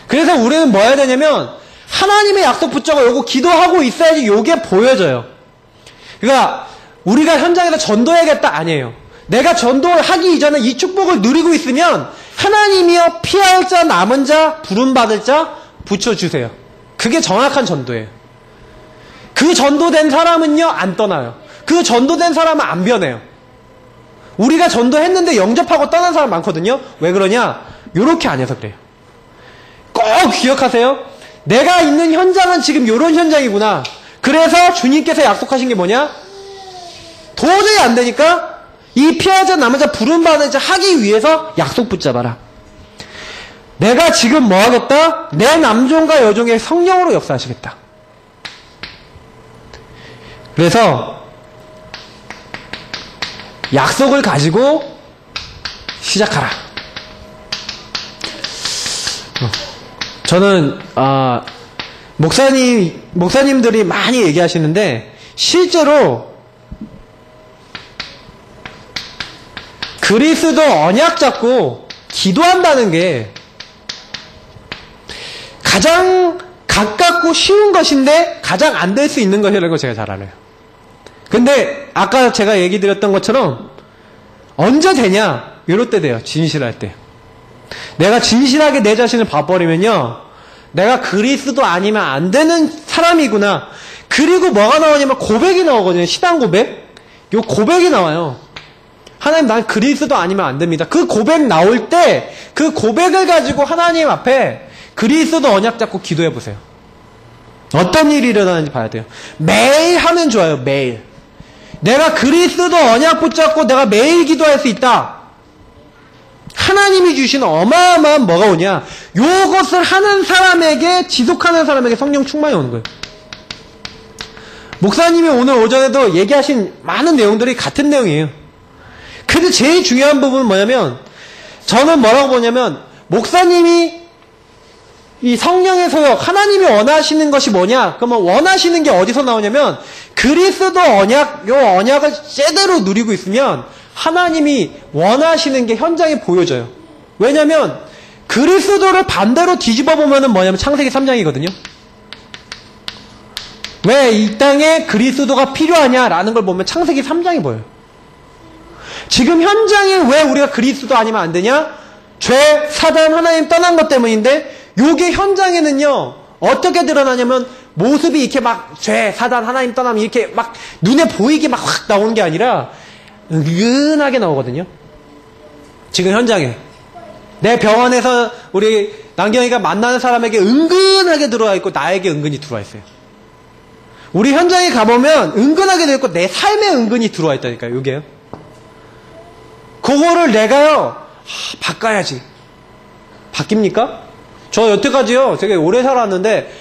그래서 우리는 뭐 해야 되냐면 하나님의 약속 붙잡고 요거 기도하고 있어야지 요게 보여져요. 그러니까 우리가 현장에서 전도해야겠다 아니에요. 내가 전도하기 이전에 이 축복을 누리고 있으면 하나님이여 피할 자, 남은 자, 부름받을 자 붙여주세요. 그게 정확한 전도예요. 그 전도된 사람은요 안 떠나요. 그 전도된 사람은 안 변해요. 우리가 전도했는데 영접하고 떠난 사람 많거든요. 왜 그러냐? 요렇게 안 해서 그래요. 꼭 기억하세요. 내가 있는 현장은 지금 요런 현장이구나. 그래서 주님께서 약속하신 게 뭐냐? 도저히 안 되니까 이 피하자 남은 자 부름받은 자 하기 위해서 약속 붙잡아라. 내가 지금 뭐 하겠다? 내 남종과 여종의 성령으로 역사하시겠다. 그래서 약속을 가지고 시작하라. 저는 목사님들이 많이 얘기하시는데 실제로 그리스도 언약 잡고 기도한다는 게 가장 가깝고 쉬운 것인데 가장 안 될 수 있는 것이라는 걸 제가 잘 알아요. 근데 아까 제가 얘기 드렸던 것처럼 언제 되냐? 이럴 때 돼요. 진실할 때. 내가 진실하게 내 자신을 봐버리면요, 내가 그리스도 아니면 안 되는 사람이구나. 그리고 뭐가 나오냐면 고백이 나오거든요. 신앙 고백. 요 고백이 나와요. 하나님, 난 그리스도 아니면 안 됩니다. 그 고백 나올 때 그 고백을 가지고 하나님 앞에 그리스도 언약 잡고 기도해 보세요. 어떤 일이 일어나는지 봐야 돼요. 매일 하면 좋아요. 매일. 내가 그리스도 언약 붙잡고 내가 매일 기도할 수 있다. 하나님이 주신 어마어마한 뭐가 오냐? 요것을 하는 사람에게, 지속하는 사람에게 성령 충만이 오는 거예요. 목사님이 오늘 오전에도 얘기하신 많은 내용들이 같은 내용이에요. 근데 제일 중요한 부분은 뭐냐면, 저는 뭐라고 보냐면, 목사님이 이 성령의 소욕, 하나님이 원하시는 것이 뭐냐? 그러면 원하시는 게 어디서 나오냐면, 그리스도 언약, 요 언약을 제대로 누리고 있으면 하나님이 원하시는 게 현장에 보여져요. 왜냐면 그리스도를 반대로 뒤집어 보면은 뭐냐면 창세기 3장이거든요. 왜 이 땅에 그리스도가 필요하냐라는 걸 보면 창세기 3장이 보여요. 지금 현장에 왜 우리가 그리스도 아니면 안 되냐? 죄, 사단, 하나님 떠난 것 때문인데 요게 현장에는요, 어떻게 드러나냐면, 모습이 이렇게 막, 죄, 사단, 하나님 떠나면 이렇게 막, 눈에 보이게 막 확 나오는 게 아니라, 은근하게 나오거든요. 지금 현장에. 내 병원에서 우리 남경이가 만나는 사람에게 은근하게 들어와 있고, 나에게 은근히 들어와 있어요. 우리 현장에 가보면, 은근하게 되어 있고, 내 삶에 은근히 들어와 있다니까요, 요게요. 그거를 내가요, 바꿔야지. 바뀝니까? 저 여태까지요, 되게 오래 살았는데,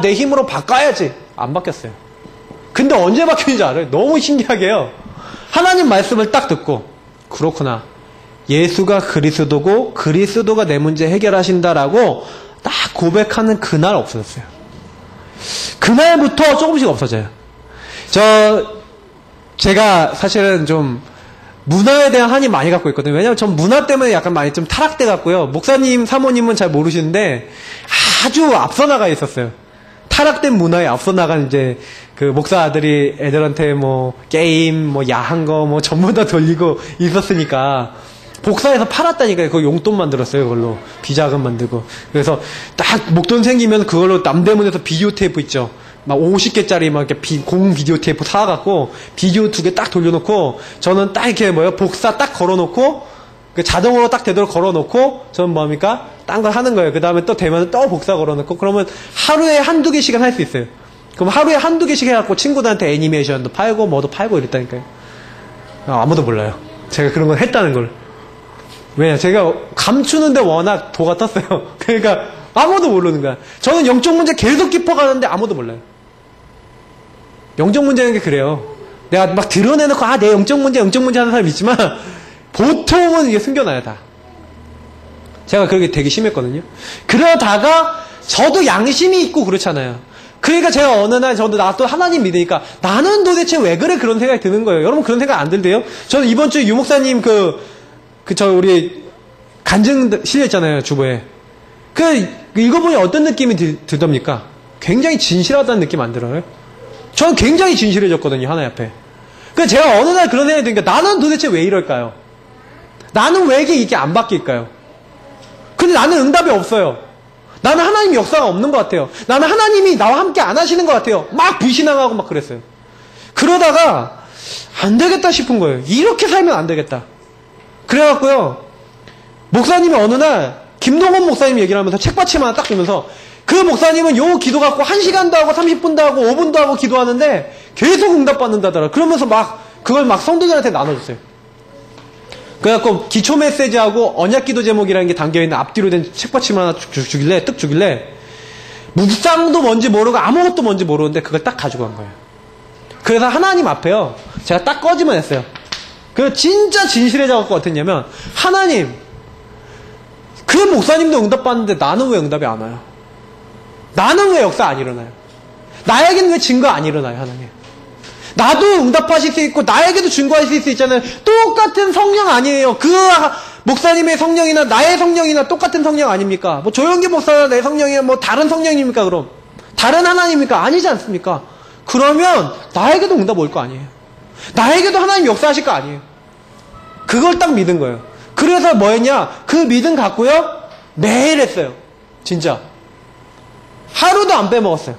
내 힘으로 바꿔야지. 안 바뀌었어요. 근데 언제 바뀌는지 알아요? 너무 신기하게요. 하나님 말씀을 딱 듣고, 그렇구나. 예수가 그리스도고, 그리스도가 내 문제 해결하신다라고 딱 고백하는 그날 없어졌어요. 그날부터 조금씩 없어져요. 제가 사실은 좀, 문화에 대한 한이 많이 갖고 있거든요. 왜냐면 전 문화 때문에 약간 많이 좀 타락돼 갖고요. 목사님, 사모님은 잘 모르시는데 아주 앞서 나가 있었어요. 타락된 문화에 앞서 나간 이제 그 목사 아들이 애들한테 뭐 게임, 뭐 야한 거 뭐 전부 다 돌리고 있었으니까 복사해서 팔았다니까요. 그 용돈 만들었어요. 그걸로 비자금 만들고. 그래서 딱 목돈 생기면 그걸로 남대문에서 비디오 테이프 있죠. 막 50개짜리 막 이렇게 공 비디오 테이프 사갖고 비디오 2개 딱 돌려놓고 저는 딱 이렇게 복사 딱 걸어놓고 그 자동으로 딱 되도록 걸어놓고 저는 뭡니까? 딴 걸 하는 거예요. 그 다음에 또 되면 또 복사 걸어놓고 그러면 하루에 한두 개씩은 할 수 있어요. 그럼 하루에 한두 개씩 해갖고 친구들한테 애니메이션도 팔고 뭐도 팔고 이랬다니까요. 아무도 몰라요. 제가 그런 걸 했다는 걸. 왜냐? 제가 감추는데 워낙 도가 떴어요. 그러니까 아무도 모르는 거야. 저는 영적 문제 계속 깊어가는데 아무도 몰라요. 영적 문제는 게 그래요. 내가 막 드러내놓고 내 영적 문제 하는 사람이 있지만 보통은 이게 숨겨놔요 다. 제가 그렇게 되게 심했거든요. 그러다가 저도 양심이 있고 그렇잖아요. 그러니까 제가 어느 날 나 또 하나님 믿으니까 나는 도대체 왜 그래 그런 생각이 드는 거예요. 여러분 그런 생각 안 들대요? 저는 이번 주에 유목사님 우리 간증 실렸잖아요 주보에. 읽어보니 어떤 느낌이 들답니까? 굉장히 진실하다는 느낌 안 들어요? 저는 굉장히 진실해졌거든요, 하나님 앞에. 그래서 제가 어느 날 그런 생각이 드니까 나는 도대체 왜 이럴까요? 나는 왜 이게 안 바뀔까요? 근데 나는 응답이 없어요. 나는 하나님 역사가 없는 것 같아요. 나는 하나님이 나와 함께 안 하시는 것 같아요. 막 불신앙하고 막 그랬어요. 그러다가 안 되겠다 싶은 거예요. 이렇게 살면 안 되겠다. 그래갖고요, 목사님이 어느 날 김동원 목사님 얘기를 하면서 책받침 하나 딱 주면서 그 목사님은 요 기도 갖고 1시간도 하고 30분도 하고 5분도 하고 기도하는데 계속 응답받는다더라. 그러면서 그걸 성도들한테 나눠줬어요. 그래갖고 기초 메시지하고 언약 기도 제목이라는 게 담겨있는 앞뒤로 된 책받침 하나 주길래 묵상도 뭔지 모르고 아무것도 뭔지 모르는데 그걸 딱 가지고 간 거예요. 그래서 하나님 앞에요, 제가 딱 꺼지만 했어요. 그래서 진짜 진실해져갖고 어땠냐면, 하나님, 그 목사님도 응답받는데 나는 왜 응답이 안 와요? 나는 왜 역사 안 일어나요? 나에게는 왜 증거 안 일어나요, 하나님? 나도 응답하실 수 있고 나에게도 증거하실 수 있잖아요. 똑같은 성령 아니에요. 그 목사님의 성령이나 나의 성령이나 똑같은 성령 아닙니까? 뭐 조영기 목사나 내 성령이나 뭐 다른 성령입니까? 그럼 다른 하나님입니까? 아니지 않습니까? 그러면 나에게도 응답 올 거 아니에요. 나에게도 하나님 역사하실 거 아니에요. 그걸 딱 믿은 거예요. 그래서 뭐 했냐? 그 믿음 갖고요, 매일 했어요. 진짜 하루도 안 빼먹었어요.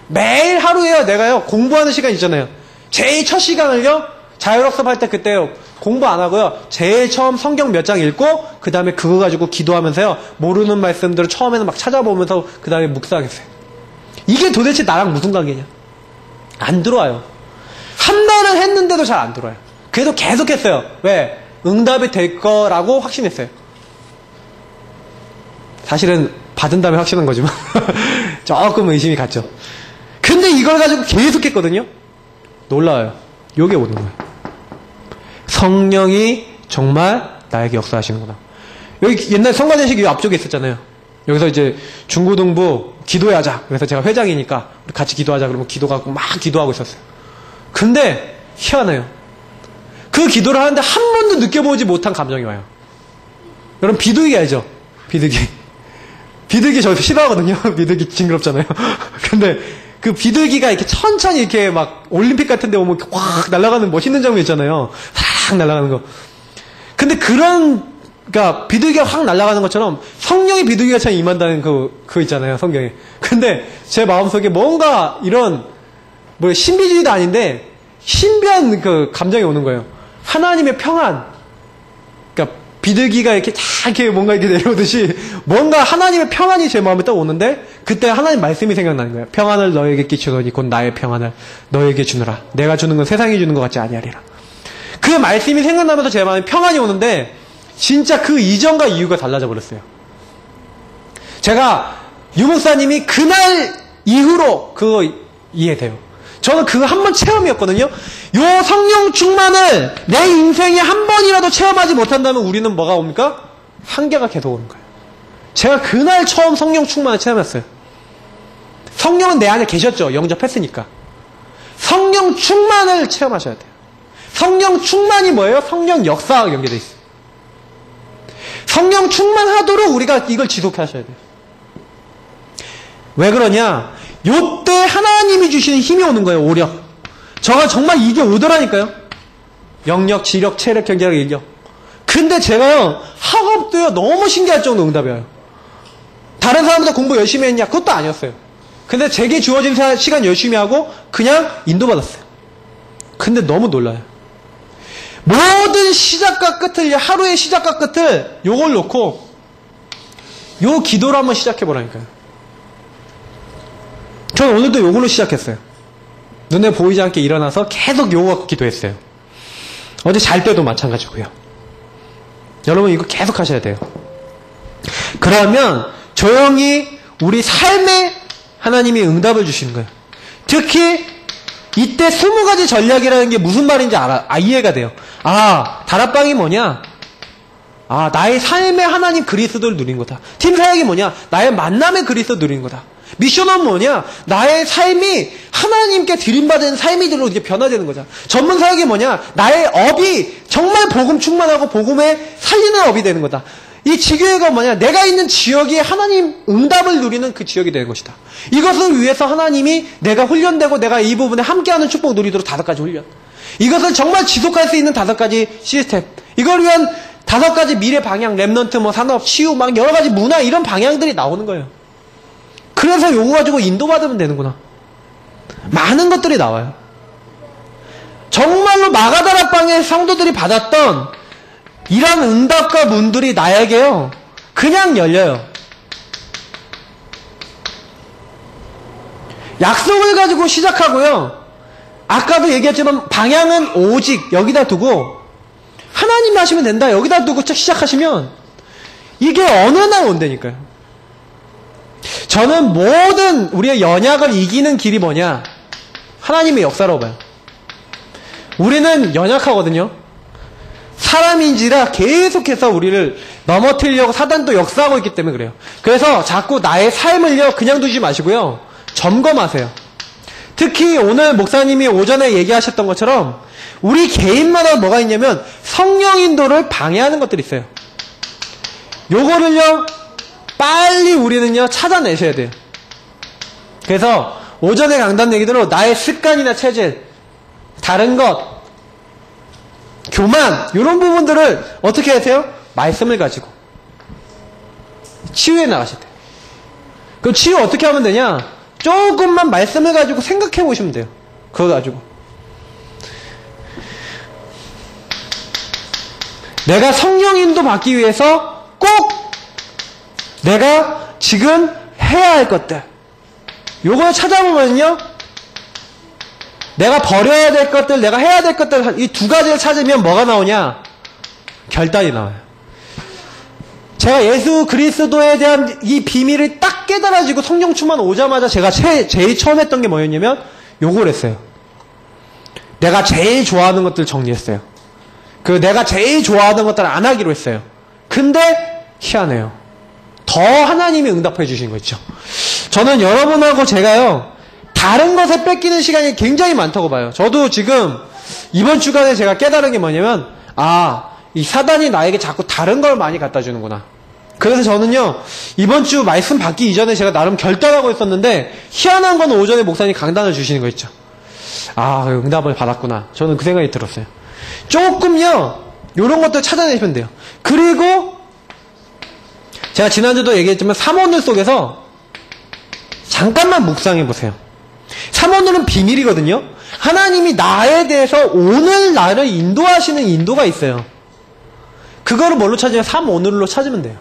매일 하루에요, 내가요 공부하는 시간 있잖아요. 제일 첫 시간을요, 자율학습 할 때 그때요 공부 안 하고요, 제일 처음 성경 몇 장 읽고 그 다음에 그거 가지고 기도하면서요, 모르는 말씀들을 처음에는 막 찾아보면서 그 다음에 묵상했어요. 이게 도대체 나랑 무슨 관계냐? 안 들어와요. 한 달을 했는데도 잘 안 들어와요. 그래도 계속 했어요. 왜? 응답이 될 거라고 확신했어요. 사실은 받은 다음에 확신한 거지만 조금 의심이 갔죠. 근데 이걸 가지고 계속 했거든요. 놀라워요. 요게 오는 거예요. 성령이 정말 나에게 역사하시는구나. 여기 옛날 성가대식 이 앞쪽에 있었잖아요. 여기서 이제 중고등부 기도회 하자. 그래서 제가 회장이니까 우리 같이 기도하자. 그러면 기도하고 막 기도하고 있었어요. 근데 희한해요. 그 기도를 하는데 한 번도 느껴보지 못한 감정이 와요. 여러분 비둘기 알죠? 비둘기 저 싫어하거든요. 비둘기 징그럽잖아요. 근데 그 비둘기가 이렇게 천천히 이렇게 막 올림픽 같은 데 오면 확 날아가는 멋있는 장면 있잖아요. 싹 날아가는 거. 근데 그런 그러니까 비둘기가 확 날아가는 것처럼 성령이 비둘기가처럼 임한다는 그거 있잖아요, 성경에. 근데 제 마음속에 뭔가 이런 뭐 신비주의도 아닌데 신비한 그 감정이 오는 거예요. 하나님의 평안. 그러니까 비둘기가 이렇게 다 이렇게 뭔가 이렇게 내려오듯이 뭔가 하나님의 평안이 제 마음에 딱 오는데 그때 하나님 말씀이 생각나는 거예요. 평안을 너에게 끼치더니 곧 나의 평안을 너에게 주느라. 내가 주는 건 세상이 주는 것 같지 아니하리라. 그 말씀이 생각나면서 제 마음에 평안이 오는데 진짜 그 이전과 이유가 달라져 버렸어요. 제가 유목사님이 그날 이후로 그거 이해돼요. 저는 그거 한 번 체험이었거든요. 요 성령 충만을 내 인생에 한 번이라도 체험하지 못한다면 우리는 뭐가 옵니까? 한계가 계속 오는 거예요. 제가 그날 처음 성령 충만을 체험했어요. 성령은 내 안에 계셨죠. 영접했으니까. 성령 충만을 체험하셔야 돼요. 성령 충만이 뭐예요? 성령 역사와 연계되어 있어요. 성령 충만하도록 우리가 이걸 지속하셔야 돼요. 왜 그러냐? 요때 하나님이 주시는 힘이 오는 거예요. 오력. 저가 정말 이게 오더라니까요. 영력, 지력, 체력, 경제력, 인력. 근데 제가요, 학업도요, 너무 신기할 정도로 응답이 와요. 다른 사람들 공부 열심히 했냐? 그것도 아니었어요. 근데 제게 주어진 시간 열심히 하고 그냥 인도받았어요. 근데 너무 놀라요. 모든 시작과 끝을, 하루의 시작과 끝을 요걸 놓고 요 기도를 한번 시작해보라니까요. 저는 오늘도 요걸로 시작했어요. 눈에 보이지 않게 일어나서 계속 요거 갖고 기도했어요. 어제 잘 때도 마찬가지고요. 여러분 이거 계속 하셔야 돼요. 그러면 조용히 우리 삶에 하나님이 응답을 주시는 거예요. 특히 이때 20가지 전략이라는 게 무슨 말인지 이해가 돼요. 다락방이 뭐냐? 나의 삶의 하나님 그리스도를 누린 거다. 팀 사역이 뭐냐? 나의 만남의 그리스도 누린 거다. 미션은 뭐냐? 나의 삶이 하나님께 드림받은 삶이들로 이제 변화되는 거죠. 전문 사역이 뭐냐? 나의 업이 정말 복음 충만하고 복음에 살리는 업이 되는 거다. 이 지교회가 뭐냐? 내가 있는 지역이 하나님 응답을 누리는 그 지역이 되는 것이다. 이것을 위해서 하나님이 내가 훈련되고 내가 이 부분에 함께하는 축복 누리도록 5가지 훈련. 이것을 정말 지속할 수 있는 5가지 시스템. 이걸 위한 5가지 미래 방향, 랩넌트, 산업, 치유, 막 여러 가지 문화 이런 방향들이 나오는 거예요. 그래서 요거 가지고 인도받으면 되는구나. 많은 것들이 나와요. 정말로 마가다락방의 성도들이 받았던 이런 응답과 문들이 나에게요. 그냥 열려요. 약속을 가지고 시작하고요. 아까도 얘기했지만 방향은 오직 여기다 두고 하나님이 하시면 된다. 여기다 두고 시작하시면 이게 어느 날 온다니까요. 저는 모든 우리의 연약을 이기는 길이 뭐냐? 하나님의 역사라고 봐요. 우리는 연약하거든요. 사람인지라 계속해서 우리를 넘어뜨리려고 사단도 역사하고 있기 때문에 그래요. 그래서 자꾸 나의 삶을요 그냥 두지 마시고요. 점검하세요. 특히 오늘 목사님이 오전에 얘기하셨던 것처럼 우리 개인마다 뭐가 있냐면 성령 인도를 방해하는 것들이 있어요. 요거를요 빨리 우리는요 찾아내셔야 돼요. 그래서 오전에 강단 얘기대로 나의 습관이나 체질, 다른 것, 교만 이런 부분들을 어떻게 하세요? 말씀을 가지고 치유해 나가셔야 돼요. 그럼 치유 어떻게 하면 되냐? 조금만 말씀을 가지고 생각해 보시면 돼요. 그거 가지고 내가 성령 인도 받기 위해서 꼭 내가 지금 해야 할 것들 요걸 찾아보면요 내가 버려야 될 것들 내가 해야 될 것들 이 2가지를 찾으면 뭐가 나오냐? 결단이 나와요. 제가 예수 그리스도에 대한 이 비밀을 딱 깨달아지고 성령 충만 오자마자 제가 제일 처음 했던 게 뭐였냐면 요걸 했어요. 내가 제일 좋아하는 것들 정리했어요. 내가 제일 좋아하는 것들 안 하기로 했어요. 근데 희한해요. 더 하나님이 응답해 주신 거 있죠. 저는 여러분하고 제가요 다른 것에 뺏기는 시간이 굉장히 많다고 봐요. 저도 지금 이번 주간에 제가 깨달은 게 뭐냐면 이 사단이 나에게 자꾸 다른 걸 많이 갖다 주는구나. 그래서 저는요 이번 주 말씀 받기 이전에 제가 나름 결단하고 있었는데 희한한 건 오전에 목사님 강단을 주시는 거 있죠. 응답을 받았구나. 저는 그 생각이 들었어요. 조금요 요런 것들 찾아내시면 돼요. 그리고 제가 지난주도 얘기했지만 삼오늘 속에서 잠깐만 묵상해 보세요. 삼오늘은 비밀이거든요. 하나님이 나에 대해서 오늘 나를 인도하시는 인도가 있어요. 그거를 뭘로 찾으면 삼오늘로 찾으면 돼요.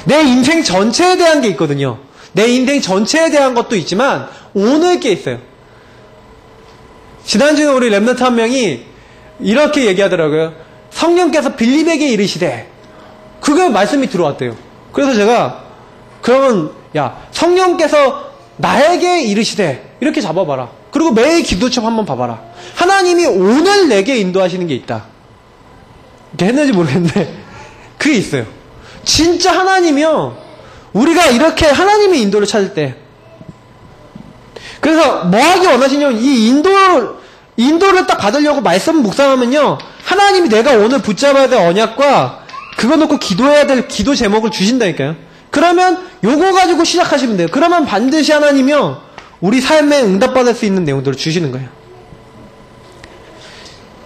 내 인생 전체에 대한 게 있거든요. 내 인생 전체에 대한 것도 있지만 오늘 게 있어요. 지난주에 우리 랩런트 한 명이 이렇게 얘기하더라고요. 성령께서 빌립에게 이르시되, 그게 말씀이 들어왔대요. 그래서 제가 그러면 야, 성령께서 나에게 이르시되 이렇게 잡아봐라. 그리고 매일 기도책 한번 봐봐라. 하나님이 오늘 내게 인도하시는 게 있다. 이렇게 했는지 모르겠는데 그게 있어요. 진짜 하나님이요, 우리가 이렇게 하나님의 인도를 찾을 때, 그래서 뭐 하기 원하시냐면 이 인도를 딱 받으려고 말씀 묵상하면요, 하나님이 내가 오늘 붙잡아야 될 언약과 그거 놓고 기도해야 될 기도 제목을 주신다니까요. 그러면 요거 가지고 시작하시면 돼요. 그러면 반드시 하나님이요, 우리 삶에 응답받을 수 있는 내용들을 주시는 거예요.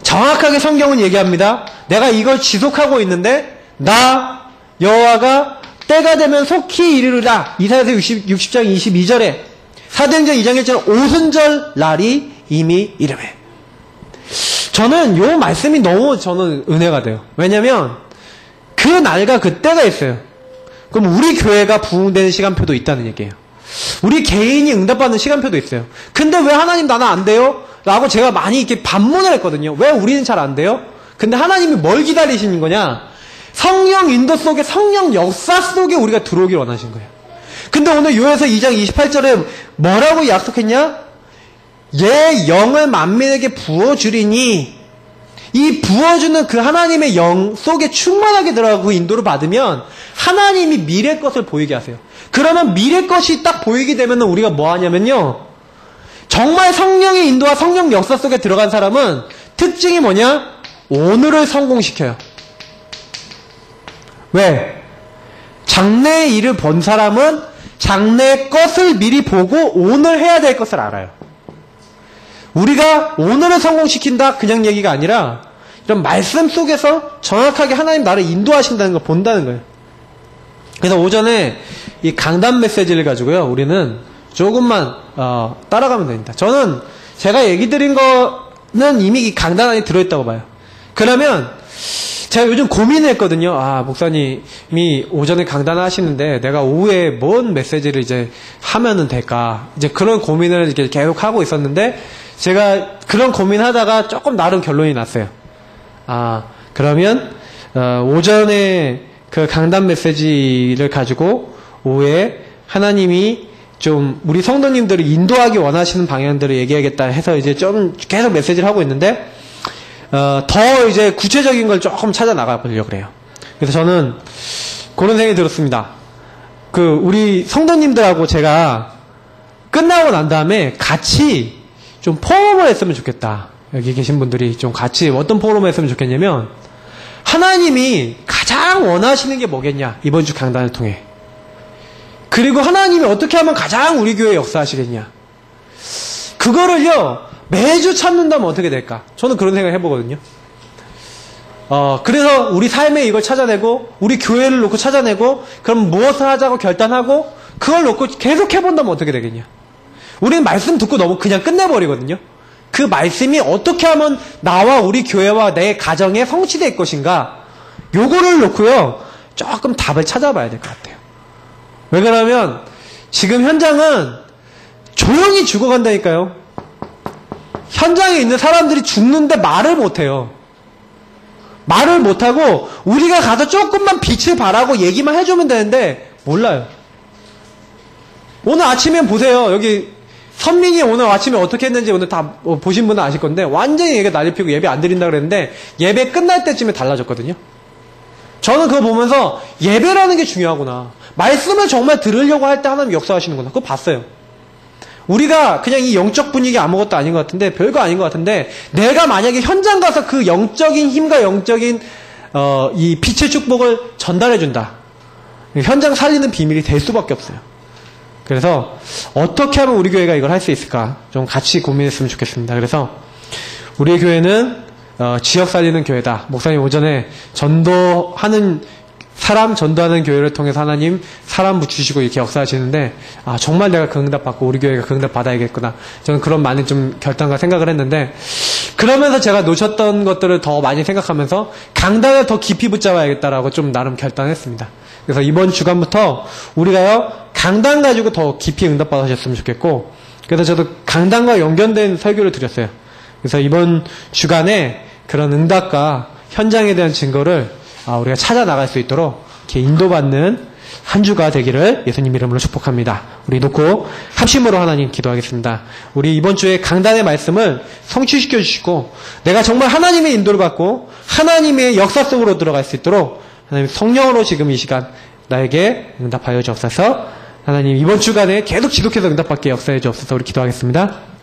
정확하게 성경은 얘기합니다. 내가 이걸 지속하고 있는데 나 여호와가 때가 되면 속히 이르리라. 이사야서 60장 22절에 사도행전 2장 1절 오순절 날이 이미 이르매. 저는 요 말씀이 너무 저는 은혜가 돼요. 왜냐면 그 날과 그 때가 있어요. 그럼 우리 교회가 부흥되는 시간표도 있다는 얘기예요. 우리 개인이 응답받는 시간표도 있어요. 근데 왜 하나님 나는 안 돼요? 라고 제가 많이 이렇게 반문을 했거든요. 왜 우리는 잘 안 돼요? 근데 하나님이 뭘 기다리시는 거냐? 성령 인도 속에, 성령 역사 속에 우리가 들어오길 원하신 거예요. 근데 오늘 요에서 2장 28절에 뭐라고 약속했냐? 얘 영을 만민에게 부어주리니, 이 부어주는 그 하나님의 영 속에 충만하게 들어가고 인도를 받으면 하나님이 미래 것을 보이게 하세요. 그러면 미래 것이 딱 보이게 되면 우리가 뭐 하냐면요, 정말 성령의 인도와 성령 역사 속에 들어간 사람은 특징이 뭐냐? 오늘을 성공시켜요. 왜? 장래의 일을 본 사람은 장래의 것을 미리 보고 오늘 해야 될 것을 알아요. 우리가 오늘을 성공시킨다 그냥 얘기가 아니라 이런 말씀 속에서 정확하게 하나님 나를 인도하신다는 걸 본다는 거예요. 그래서 오전에 이 강단 메시지를 가지고요, 우리는 조금만 따라가면 됩니다. 저는 제가 얘기 드린 거는 이미 이 강단 안에 들어있다고 봐요. 그러면 제가 요즘 고민을 했거든요. 아, 목사님이 오전에 강단을 하시는데 내가 오후에 뭔 메시지를 이제 하면은 될까, 이제 그런 고민을 이렇게 계속 하고 있었는데, 제가 그런 고민하다가 조금 나름 결론이 났어요. 아, 그러면 오전에 그 강단 메시지를 가지고 오후에 하나님이 좀 우리 성도님들을 인도하기 원하시는 방향들을 얘기하겠다 해서 이제 좀 계속 메시지를 하고 있는데, 더 이제 구체적인 걸 조금 찾아 나가보려고 그래요. 그래서 저는 그런 생각이 들었습니다. 우리 성도님들하고 제가 끝나고 난 다음에 같이 좀 포럼을 했으면 좋겠다. 여기 계신 분들이 좀 같이 어떤 포럼을 했으면 좋겠냐면, 하나님이 가장 원하시는 게 뭐겠냐, 이번 주 강단을 통해. 그리고 하나님이 어떻게 하면 가장 우리 교회에 역사하시겠냐. 그거를요, 매주 찾는다면 어떻게 될까? 저는 그런 생각을 해보거든요. 그래서 우리 삶에 이걸 찾아내고, 우리 교회를 놓고 찾아내고, 그럼 무엇을 하자고 결단하고, 그걸 놓고 계속 해본다면 어떻게 되겠냐? 우리는 말씀 듣고 너무 그냥 끝내버리거든요. 그 말씀이 어떻게 하면 나와 우리 교회와 내 가정에 성취될 것인가, 요거를 놓고요, 조금 답을 찾아봐야 될 것 같아요. 왜 그러냐면 지금 현장은 조용히 죽어간다니까요. 현장에 있는 사람들이 죽는데 말을 못해요. 말을 못하고 우리가 가서 조금만 빛을 발하고 얘기만 해주면 되는데 몰라요. 오늘 아침에 보세요. 여기 선민이 오늘 아침에 어떻게 했는지 오늘 다 보신 분은 아실 건데, 완전히 얘가 난리 피고 예배 안 드린다 그랬는데 예배 끝날 때쯤에 달라졌거든요. 저는 그거 보면서 예배라는 게 중요하구나, 말씀을 정말 들으려고 할 때 하나님 역사하시는구나, 그거 봤어요. 우리가 그냥 이 영적 분위기 아무것도 아닌 것 같은데, 별거 아닌 것 같은데, 내가 만약에 현장 가서 그 영적인 힘과 영적인 이 빛의 축복을 전달해준다, 현장 살리는 비밀이 될 수밖에 없어요. 그래서 어떻게 하면 우리 교회가 이걸 할 수 있을까 좀 같이 고민했으면 좋겠습니다. 그래서 우리 교회는 지역 살리는 교회다. 목사님 오전에 전도하는 사람 전도하는 교회를 통해서 하나님 사람 주시고 이렇게 역사하시는데 정말 내가 그 응답 받고 우리 교회가 그 응답 받아야겠구나. 저는 그런 많은 좀 결단과 생각을 했는데 그러면서 제가 놓쳤던 것들을 더 많이 생각하면서 강단을 더 깊이 붙잡아야겠다라고 좀 나름 결단했습니다. 그래서 이번 주간부터 우리가요 강단 가지고 더 깊이 응답 받으셨으면 좋겠고 그래서 저도 강단과 연결된 설교를 드렸어요. 그래서 이번 주간에 그런 응답과 현장에 대한 증거를 우리가 찾아 나갈 수 있도록 이렇게 인도받는 한 주가 되기를 예수님 이름으로 축복합니다. 우리 놓고 합심으로 하나님 기도하겠습니다. 우리 이번 주에 강단의 말씀을 성취시켜 주시고 내가 정말 하나님의 인도를 받고 하나님의 역사 속으로 들어갈 수 있도록 하나님 성령으로 지금 이 시간 나에게 응답하여 주옵소서. 하나님 이번 주간에 계속 지속해서 응답받게 역사해 주옵소서. 우리 기도하겠습니다.